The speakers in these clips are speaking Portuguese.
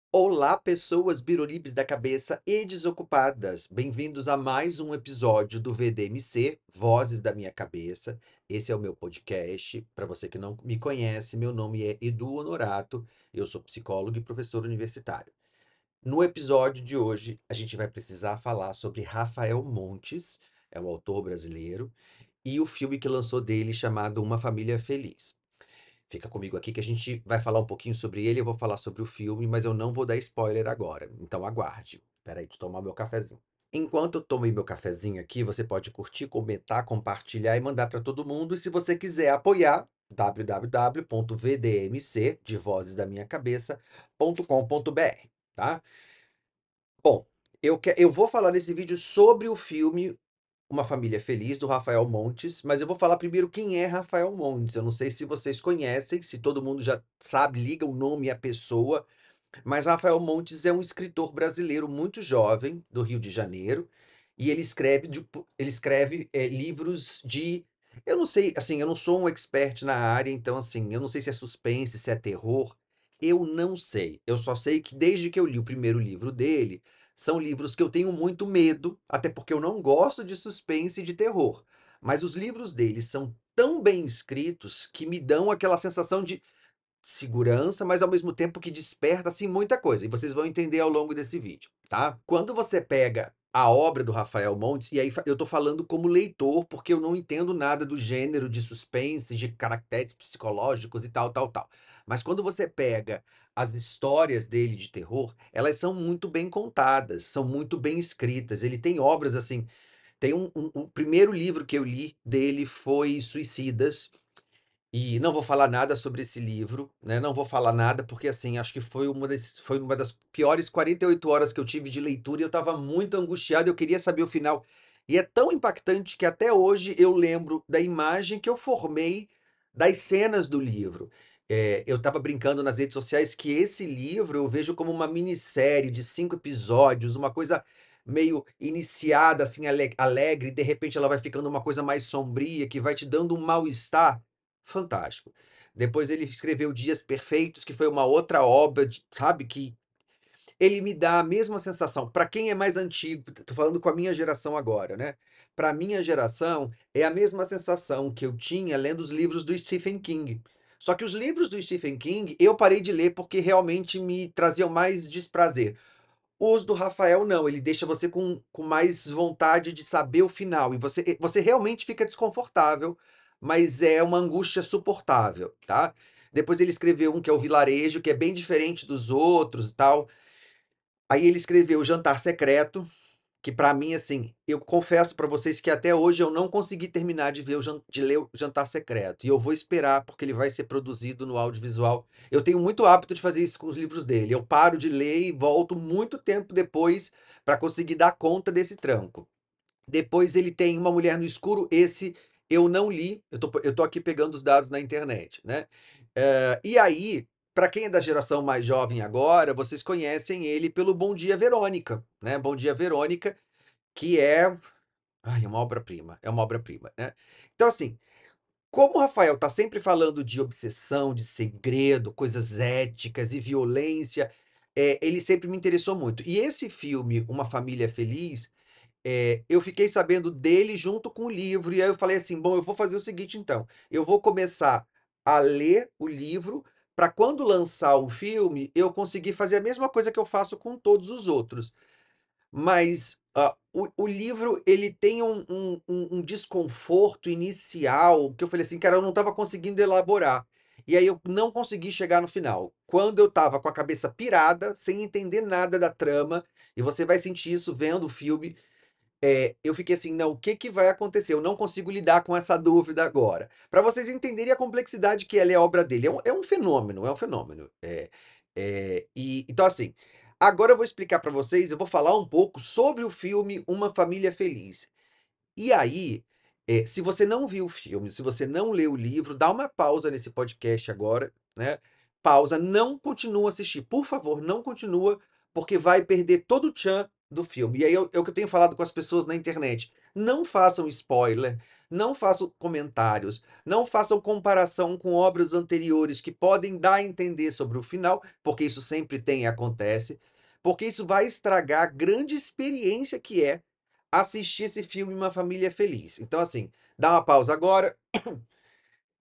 Olá, pessoas birolibes da cabeça e desocupadas. Bem-vindos a mais um episódio do VDMC, Vozes da Minha Cabeça. Esse é o meu podcast. Para você que não me conhece, meu nome é Edu Honorato, eu sou psicólogo e professor universitário. No episódio de hoje, a gente vai precisar falar sobre Rafael Montes, é um autor brasileiro, e o filme que lançou dele chamado Uma Família Feliz. Fica comigo aqui que a gente vai falar um pouquinho sobre ele, eu vou falar sobre o filme, mas eu não vou dar spoiler agora, então aguarde. Peraí, deixa eu tomar meu cafezinho. Enquanto eu tomei meu cafezinho aqui, você pode curtir, comentar, compartilhar e mandar para todo mundo. E se você quiser apoiar, www.vdmc, de Vozes da Minha Cabeça.com.br, tá? Bom, eu vou falar nesse vídeo sobre o filme Uma Família Feliz, do Rafael Montes, mas eu vou falar primeiro quem é Rafael Montes. Eu não sei se vocês conhecem, se todo mundo já sabe, liga o nome e a pessoa, mas Rafael Montes é um escritor brasileiro muito jovem, do Rio de Janeiro, e ele escreve livros de. Eu não sei, assim, eu não sou um expert na área, então, assim, eu não sei se é suspense, se é terror, eu não sei. Eu só sei que desde que eu li o primeiro livro dele, são livros que eu tenho muito medo, até porque eu não gosto de suspense e de terror. Mas os livros dele são tão bem escritos que me dão aquela sensação de segurança, mas ao mesmo tempo que desperta assim muita coisa. E vocês vão entender ao longo desse vídeo, tá? Quando você pega a obra do Rafael Montes, e aí eu tô falando como leitor, porque eu não entendo nada do gênero de suspense, de caracteres psicológicos e tal, tal, tal. Mas quando você pega as histórias dele de terror, elas são muito bem contadas, são muito bem escritas. Ele tem obras assim. Tem o primeiro livro que eu li dele foi Suicidas, e não vou falar nada sobre esse livro, né? Não vou falar nada, porque assim, acho que foi uma das piores 48 horas que eu tive de leitura e eu estava muito angustiado, eu queria saber o final. E é tão impactante que até hoje eu lembro da imagem que eu formei das cenas do livro. Eu estava brincando nas redes sociais que esse livro eu vejo como uma minissérie de 5 episódios, uma coisa meio iniciada, assim, alegre, e de repente ela vai ficando uma coisa mais sombria, que vai te dando um mal-estar. Fantástico. Depois ele escreveu Dias Perfeitos, que foi uma outra obra, sabe, que ele me dá a mesma sensação. Para quem é mais antigo, tô falando com a minha geração agora, né? Para minha geração, é a mesma sensação que eu tinha lendo os livros do Stephen King. Só que os livros do Stephen King eu parei de ler porque realmente me traziam mais desprazer. Os do Rafael não, ele deixa você com mais vontade de saber o final, e você realmente fica desconfortável, mas é uma angústia suportável, tá? Depois ele escreveu um que é o Vilarejo, que é bem diferente dos outros e tal. Aí ele escreveu o Jantar Secreto, que pra mim, assim, eu confesso pra vocês que até hoje eu não consegui terminar de ler o Jantar Secreto. E eu vou esperar, porque ele vai ser produzido no audiovisual. Eu tenho muito hábito de fazer isso com os livros dele. Eu paro de ler e volto muito tempo depois para conseguir dar conta desse tranco. Depois ele tem Uma Mulher no Escuro, esse eu não li, eu tô aqui pegando os dados na internet, né? E aí, para quem é da geração mais jovem agora, vocês conhecem ele pelo Bom Dia Verônica, né? Bom Dia Verônica, que é uma obra-prima, é uma obra-prima, né? Então, assim, como o Rafael tá sempre falando de obsessão, de segredo, coisas éticas e violência, ele sempre me interessou muito. E esse filme, Uma Família Feliz, eu fiquei sabendo dele junto com o livro, e aí eu falei assim: bom, eu vou fazer o seguinte então, eu vou começar a ler o livro para quando lançar o filme eu conseguir fazer a mesma coisa que eu faço com todos os outros. Mas o livro ele tem um desconforto inicial que eu falei assim, cara, eu não estava conseguindo elaborar. E aí eu não consegui chegar no final. Quando eu estava com a cabeça pirada, sem entender nada da trama, e você vai sentir isso vendo o filme, eu fiquei assim, não, o que que vai acontecer? Eu não consigo lidar com essa dúvida agora. Para vocês entenderem a complexidade que ela é a obra dele, é um fenômeno, é um fenômeno. Então assim, agora eu vou explicar para vocês, eu vou falar um pouco sobre o filme Uma Família Feliz. E aí, se você não viu o filme, se você não leu o livro, dá uma pausa nesse podcast agora, né? Pausa, não continua a assistir. Por favor, não continua, porque vai perder todo o tchan do filme. E aí é o que eu tenho falado com as pessoas na internet. não façam spoiler, não façam comentários, não façam comparação com obras anteriores que podem dar a entender sobre o final, porque isso sempre tem e acontece, porque isso vai estragar a grande experiência que é assistir esse filme Uma Família Feliz. Então, assim, dá uma pausa agora.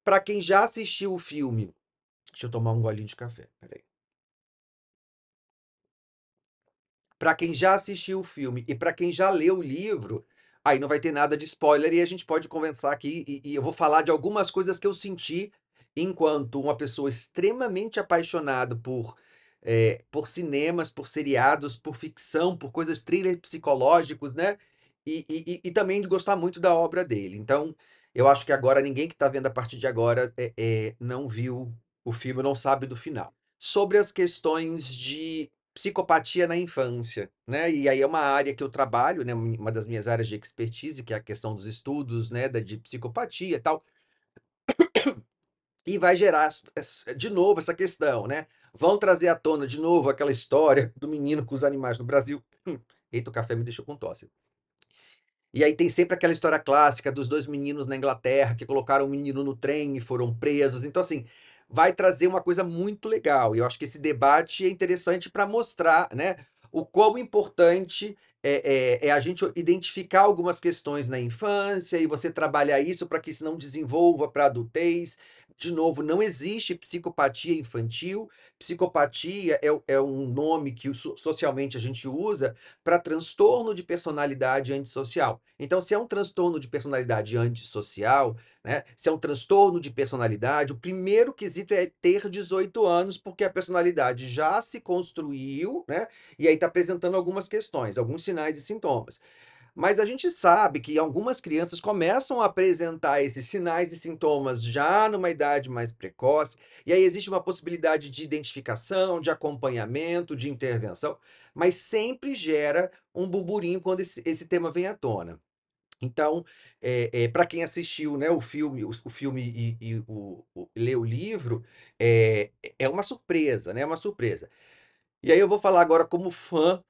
Para quem já assistiu o filme, deixa eu tomar um golinho de café, peraí. Para quem já assistiu o filme e para quem já leu o livro, aí não vai ter nada de spoiler e a gente pode conversar aqui e eu vou falar de algumas coisas que eu senti enquanto uma pessoa extremamente apaixonada por cinemas, por seriados, por ficção, por coisas thriller psicológicos, né, e também de gostar muito da obra dele. Então, eu acho que agora ninguém que está vendo a partir de agora, não viu o filme, não sabe do final. Sobre as questões de psicopatia na infância, né, e aí é uma área que eu trabalho, né, uma das minhas áreas de expertise, que é a questão dos estudos, né, de psicopatia e tal, e vai gerar de novo essa questão, né, vão trazer à tona de novo aquela história do menino com os animais no Brasil. Eita, o café me deixou com tosse. E aí tem sempre aquela história clássica dos 2 meninos na Inglaterra que colocaram o menino no trem e foram presos. Então, assim, vai trazer uma coisa muito legal. E eu acho que esse debate é interessante para mostrar, né, o quão importante é a gente identificar algumas questões na infância e você trabalhar isso para que isso não desenvolva para a adultez. De novo, não existe psicopatia infantil. Psicopatia é um nome que socialmente a gente usa para transtorno de personalidade antissocial. Então, se é um transtorno de personalidade antissocial, né, se é um transtorno de personalidade, o primeiro quesito é ter 18 anos, porque a personalidade já se construiu, né, e aí está apresentando algumas questões, alguns sinais e sintomas. Mas a gente sabe que algumas crianças começam a apresentar esses sinais e sintomas já numa idade mais precoce, e aí existe uma possibilidade de identificação, de acompanhamento, de intervenção, mas sempre gera um burburinho quando esse tema vem à tona. Então, para quem assistiu, né, o filme e leu o livro, é uma surpresa, né, é uma surpresa. E aí eu vou falar agora como fã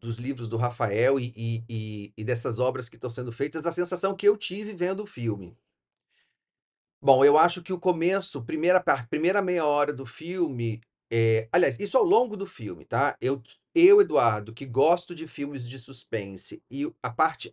dos livros do Rafael e dessas obras que estão sendo feitas, a sensação que eu tive vendo o filme. Bom, eu acho que o começo, primeira meia hora do filme, aliás, isso ao longo do filme, tá, Eduardo, que gosto de filmes de suspense e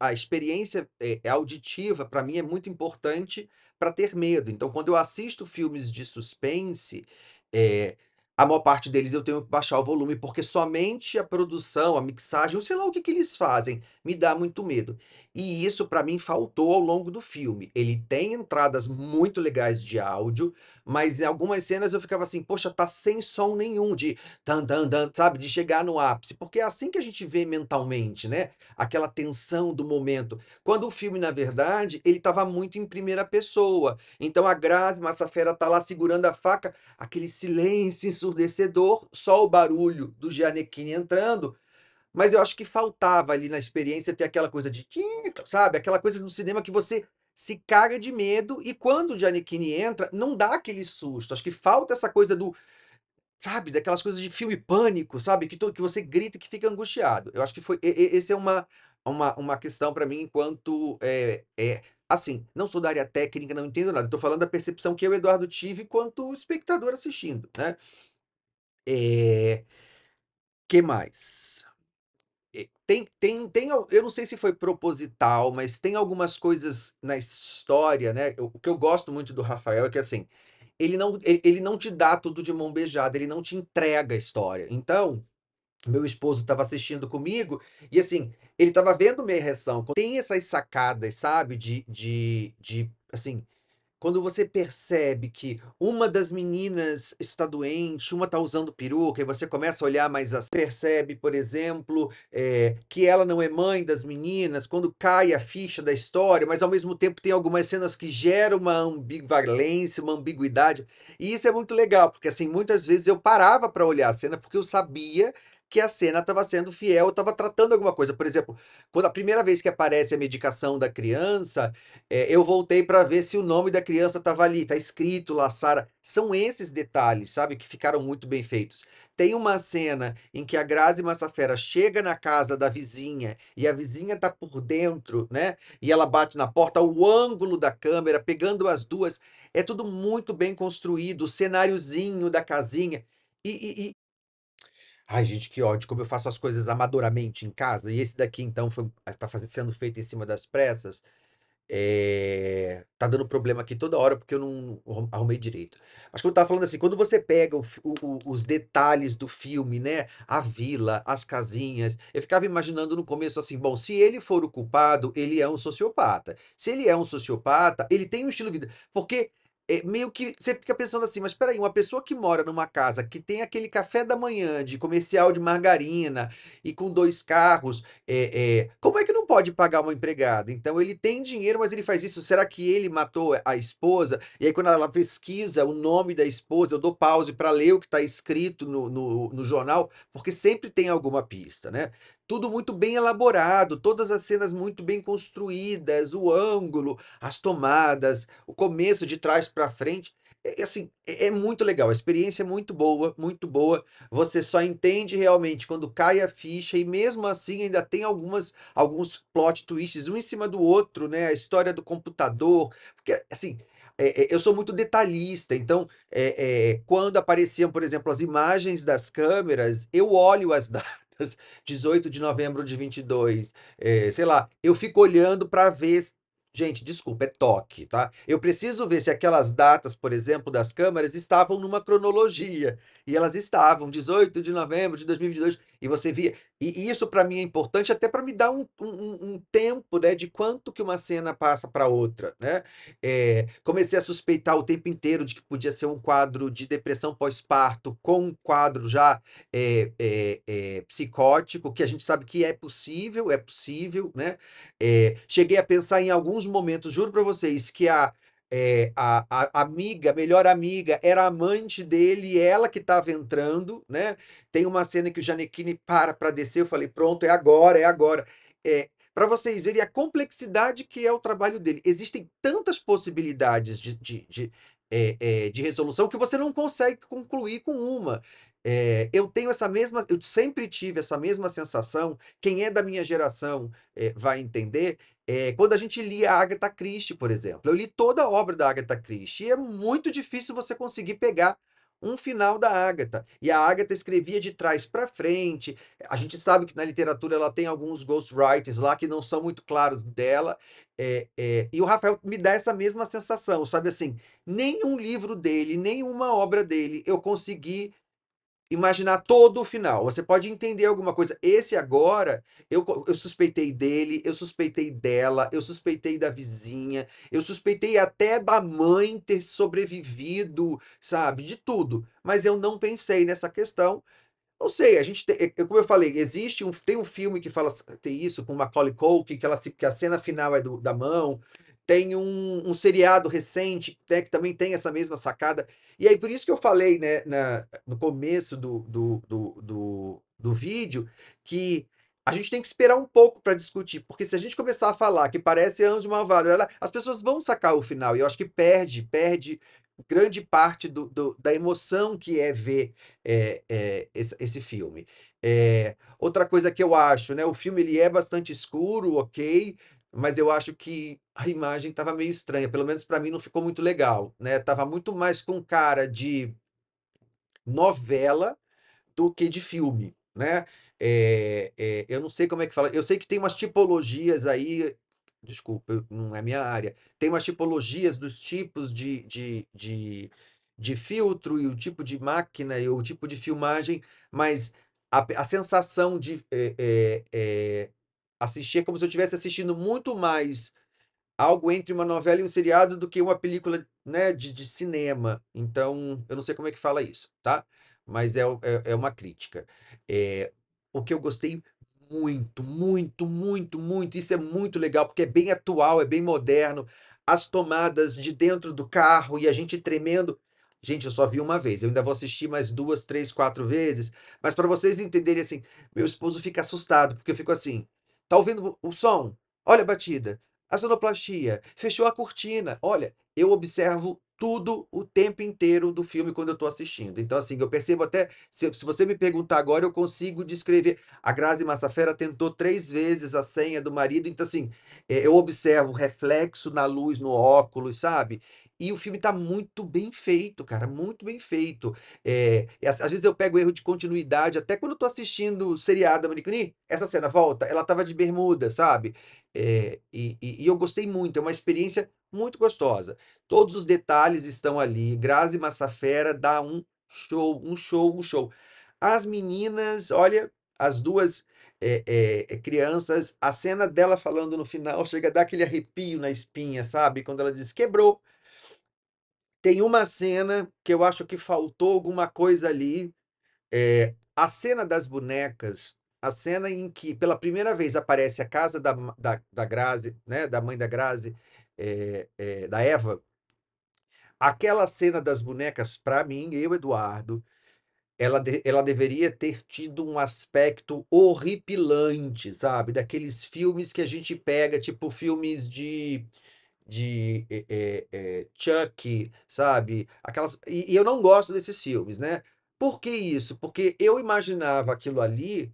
a experiência, auditiva para mim é muito importante para ter medo. Então quando eu assisto filmes de suspense, eh, a maior parte deles eu tenho que baixar o volume, porque somente a produção, a mixagem, eu sei lá o que que eles fazem, me dá muito medo. E isso para mim faltou ao longo do filme. Ele tem entradas muito legais de áudio, mas em algumas cenas eu ficava assim: "Poxa, tá sem som nenhum", de tan tan tan, sabe, de chegar no ápice, porque é assim que a gente vê mentalmente, né, aquela tensão do momento. Quando o filme, na verdade, ele estava muito em primeira pessoa. Então a Grazi Massafera tá lá segurando a faca, aquele silêncio ensurdecedor, só o barulho do Gianecchini entrando, mas eu acho que faltava ali na experiência ter aquela coisa de tim, sabe, aquela coisa no cinema que você se caga de medo e quando o Gianecchini entra, não dá aquele susto. Acho que falta essa coisa do, sabe, daquelas coisas de filme Pânico, sabe, que você grita e que fica angustiado. Eu acho que foi esse é uma questão para mim enquanto, assim, não sou da área técnica, não entendo nada, tô falando da percepção que eu, Eduardo, tive enquanto espectador assistindo, né. Que mais? Eu não sei se foi proposital, mas tem algumas coisas na história, né, o que eu gosto muito do Rafael é que, assim, ele não te dá tudo de mão beijada, ele não te entrega a história. Então, meu esposo estava assistindo comigo e, assim, ele estava vendo minha reação. Tem essas sacadas, sabe, assim, quando você percebe que uma das meninas está doente, uma está usando peruca, e você começa a olhar mais percebe, por exemplo, que ela não é mãe das meninas, quando cai a ficha da história, mas ao mesmo tempo tem algumas cenas que geram uma ambivalência, uma ambiguidade, e isso é muito legal, porque, assim, muitas vezes eu parava para olhar a cena, porque eu sabia que a cena estava sendo fiel, estava tratando alguma coisa. Por exemplo, quando a primeira vez que aparece a medicação da criança, eu voltei para ver se o nome da criança estava ali, tá escrito lá, Sara. São esses detalhes, sabe, que ficaram muito bem feitos. Tem uma cena em que a Grazi Massafera chega na casa da vizinha e a vizinha tá por dentro, né? E ela bate na porta, o ângulo da câmera, pegando as duas. É tudo muito bem construído, o cenáriozinho da casinha. Ai, gente, que ódio, como eu faço as coisas amadoramente em casa. E esse daqui, então, tá sendo feito em cima das pressas. Tá dando problema aqui toda hora porque eu não arrumei direito. Mas como eu estava falando assim, quando você pega os detalhes do filme, né? A vila, as casinhas, eu ficava imaginando no começo assim, bom, se ele for o culpado, ele é um sociopata. Se ele é um sociopata, ele tem um estilo de vida. Porque meio que você fica pensando assim, mas espera aí, uma pessoa que mora numa casa que tem aquele café da manhã de comercial de margarina e com dois carros, como é que não pode pagar uma empregada? Então ele tem dinheiro, mas ele faz isso. Será que ele matou a esposa? E aí, quando ela pesquisa o nome da esposa, eu dou pause para ler o que está escrito no jornal, porque sempre tem alguma pista, né? Tudo muito bem elaborado, todas as cenas muito bem construídas, o ângulo, as tomadas, o começo de trás para frente. Assim, é muito legal, a experiência é muito boa, muito boa. Você só entende realmente quando cai a ficha, e mesmo assim ainda tem alguns plot twists, um em cima do outro, né? A história do computador, porque assim. Eu sou muito detalhista, então quando apareciam, por exemplo, as imagens das câmeras, eu olho as datas, 18 de novembro de 22, sei lá, eu fico olhando para ver. Gente, desculpa, é toque, tá? Eu preciso ver se aquelas datas, por exemplo, das câmeras estavam numa cronologia. E elas estavam, 18 de novembro de 2022, e você via. E isso para mim é importante até para me dar um tempo, né, de quanto que uma cena passa para outra, né? Comecei a suspeitar o tempo inteiro de que podia ser um quadro de depressão pós-parto com um quadro já psicótico, que a gente sabe que é possível, né? Cheguei a pensar em alguns momentos, juro para vocês, que a amiga, a melhor amiga, era amante dele e ela que estava entrando, né? Tem uma cena que o Gianecchini para descer, eu falei, pronto, é agora, é agora. Para vocês verem a complexidade que é o trabalho dele. Existem tantas possibilidades de resolução que você não consegue concluir com uma. Eu sempre tive essa mesma sensação. Quem é da minha geração vai entender quando a gente lia a Agatha Christie, por exemplo. Eu li toda a obra da Agatha Christie e é muito difícil você conseguir pegar um final da Agatha. E a Agatha escrevia de trás para frente. A gente sabe que na literatura ela tem alguns ghostwriters lá que não são muito claros dela. E o Rafael me dá essa mesma sensação, sabe assim? Nenhum livro dele, nenhuma obra dele eu consegui imaginar todo o final. Você pode entender alguma coisa. Esse agora, eu suspeitei dele, eu suspeitei dela, eu suspeitei da vizinha, eu suspeitei até da mãe ter sobrevivido, sabe? De tudo. Mas eu não pensei nessa questão. Não sei, a gente tem, como eu falei, tem um filme que fala tem isso com Macaulay Culkin, que a cena final é da mão. Tem um seriado recente, né, que também tem essa mesma sacada. E aí, por isso que eu falei, né, no começo do vídeo, que a gente tem que esperar um pouco para discutir, porque se a gente começar a falar que parece Anjo Malvado, as pessoas vão sacar o final, e eu acho que perde grande parte da emoção que é ver esse filme. Outra coisa que eu acho, né? O filme ele é bastante escuro, ok, mas eu acho que a imagem estava meio estranha, pelo menos para mim não ficou muito legal, né? Tava muito mais com cara de novela do que de filme, né? Eu não sei como é que fala. Eu sei que tem umas tipologias aí. Desculpa, não é minha área. Tem umas tipologias dos tipos de filtro e o tipo de máquina e o tipo de filmagem, mas a sensação de assistir é como se eu estivesse assistindo muito mais algo entre uma novela e um seriado do que uma película, né, de cinema. Então, eu não sei como é que fala isso, tá? Mas é uma crítica. É, o que eu gostei muito, muito, muito, muito, isso é muito legal, porque é bem atual, é bem moderno, as tomadas de dentro do carro e a gente tremendo. Gente, eu só vi uma vez, eu ainda vou assistir mais 2, 3, 4 vezes, mas para vocês entenderem, assim, meu esposo fica assustado, porque eu fico assim: "Tá ouvindo o som? Olha a batida, a sonoplastia, fechou a cortina". Olha, eu observo tudo o tempo inteiro do filme quando eu tô assistindo. Então, assim, eu percebo até se você me perguntar agora, eu consigo descrever. A Grazi Massafera tentou 3 vezes a senha do marido, então, assim, eu observo reflexo na luz no óculos, sabe. E o filme tá muito bem feito, cara, muito bem feito. E às vezes eu pego erro de continuidade, até quando eu tô assistindo seriado americano: "Ih, essa cena volta, ela estava de bermuda", sabe. E eu gostei muito, é uma experiência muito gostosa. Todos os detalhes estão ali, Grazi Massafera dá um show, um show, um show. As meninas, olha, as 2 crianças, a cena dela falando no final chega a dar aquele arrepio na espinha, sabe, quando ela diz: "Quebrou". Tem uma cena que eu acho que faltou alguma coisa ali, a cena das bonecas, a cena em que pela primeira vez aparece a casa da Grazi, né, da mãe da Grazi, da Eva, aquela cena das bonecas, pra mim, eu, Eduardo, ela deveria ter tido um aspecto horripilante, sabe, daqueles filmes que a gente pega, tipo filmes de Chuck, sabe, aquelas e eu não gosto desses filmes, né. Por que isso? Porque eu imaginava aquilo ali,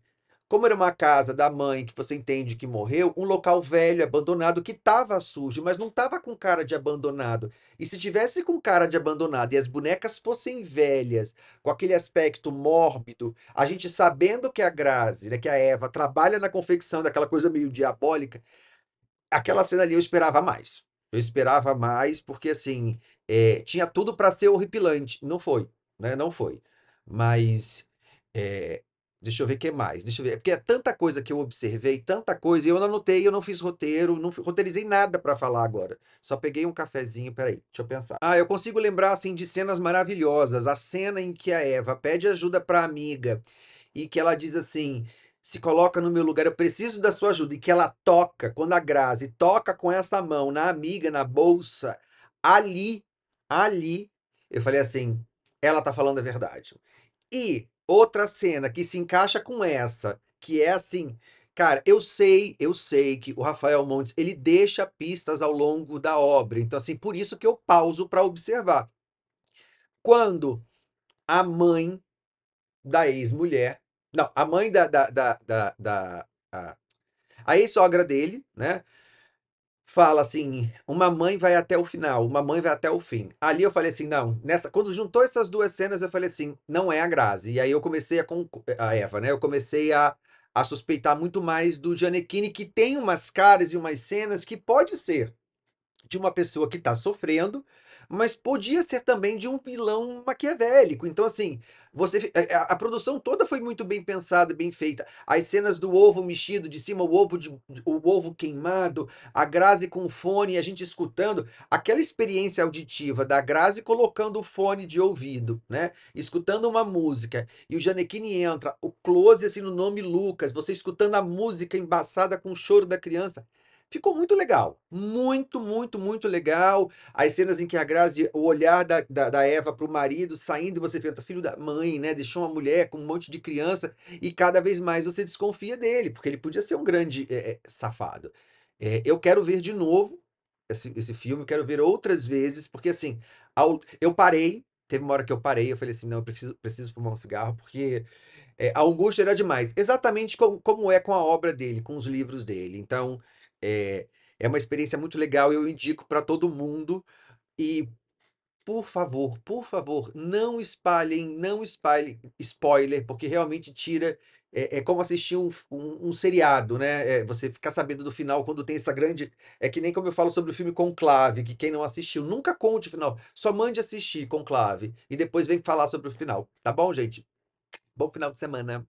como era uma casa da mãe que você entende que morreu, um local velho, abandonado, que estava sujo, mas não estava com cara de abandonado. E se tivesse com cara de abandonado e as bonecas fossem velhas, com aquele aspecto mórbido, a gente sabendo que a Grazi, né, que a Eva trabalha na confecção daquela coisa meio diabólica, aquela cena ali eu esperava mais. Eu esperava mais, porque assim, tinha tudo para ser horripilante. Não foi, né, não foi. Mas, eh, deixa eu ver o que mais, deixa eu ver, porque é tanta coisa que eu observei, tanta coisa, e eu não anotei, eu não fiz roteiro, não roteirizei nada para falar agora. Só peguei um cafezinho, espera aí, deixa eu pensar. Ah, eu consigo lembrar, assim, de cenas maravilhosas. A cena em que a Eva pede ajuda para a amiga, e que ela diz assim: "Se coloca no meu lugar, eu preciso da sua ajuda", e que ela toca, quando a Grazi toca com essa mão na amiga, na bolsa, ali, ali, eu falei assim: "Ela tá falando a verdade". E outra cena que se encaixa com essa, que é assim, cara, eu sei que o Rafael Montes, ele deixa pistas ao longo da obra, então, assim, por isso que eu pauso para observar. Quando a mãe da ex-mulher, não, a mãe a ex-sogra dele, né, fala assim: "Uma mãe vai até o final, uma mãe vai até o fim". Ali eu falei assim: "Não", nessa quando juntou essas 2 cenas, eu falei assim: "Não é a Grazi". E aí eu comecei a Eva, né, eu comecei a suspeitar muito mais do Gianecchini, que tem umas caras e umas cenas que pode ser de uma pessoa que está sofrendo, mas podia ser também de um vilão maquiavélico. Então, assim, a produção toda foi muito bem pensada e bem feita. As cenas do ovo mexido de cima, o ovo queimado, a Grazi com o fone e a gente escutando, aquela experiência auditiva da Grazi colocando o fone de ouvido, né, escutando uma música, e o Gianecchini entra, o close, assim, no nome Lucas, você escutando a música embaçada com o choro da criança. Ficou muito legal, muito, muito, muito legal. As cenas em que a Grazi, o olhar da Eva para o marido saindo e você pensa: "Filho da mãe, né, deixou uma mulher com um monte de criança", e cada vez mais você desconfia dele, porque ele podia ser um grande, safado. Eu quero ver de novo esse filme, eu quero ver outras vezes, porque assim, eu parei, teve uma hora que eu parei, eu falei assim: "Não, eu preciso fumar um cigarro", porque a angústia era demais, exatamente como é com a obra dele, com os livros dele. Então, é é uma experiência muito legal, eu indico para todo mundo e, por favor, não espalhem spoiler, porque realmente tira é como assistir um seriado, né, você ficar sabendo do final quando tem essa grande é que nem como eu falo sobre o filme Conclave, que quem não assistiu, nunca conte o final, só mande assistir Conclave e depois vem falar sobre o final, tá bom, gente? Bom final de semana.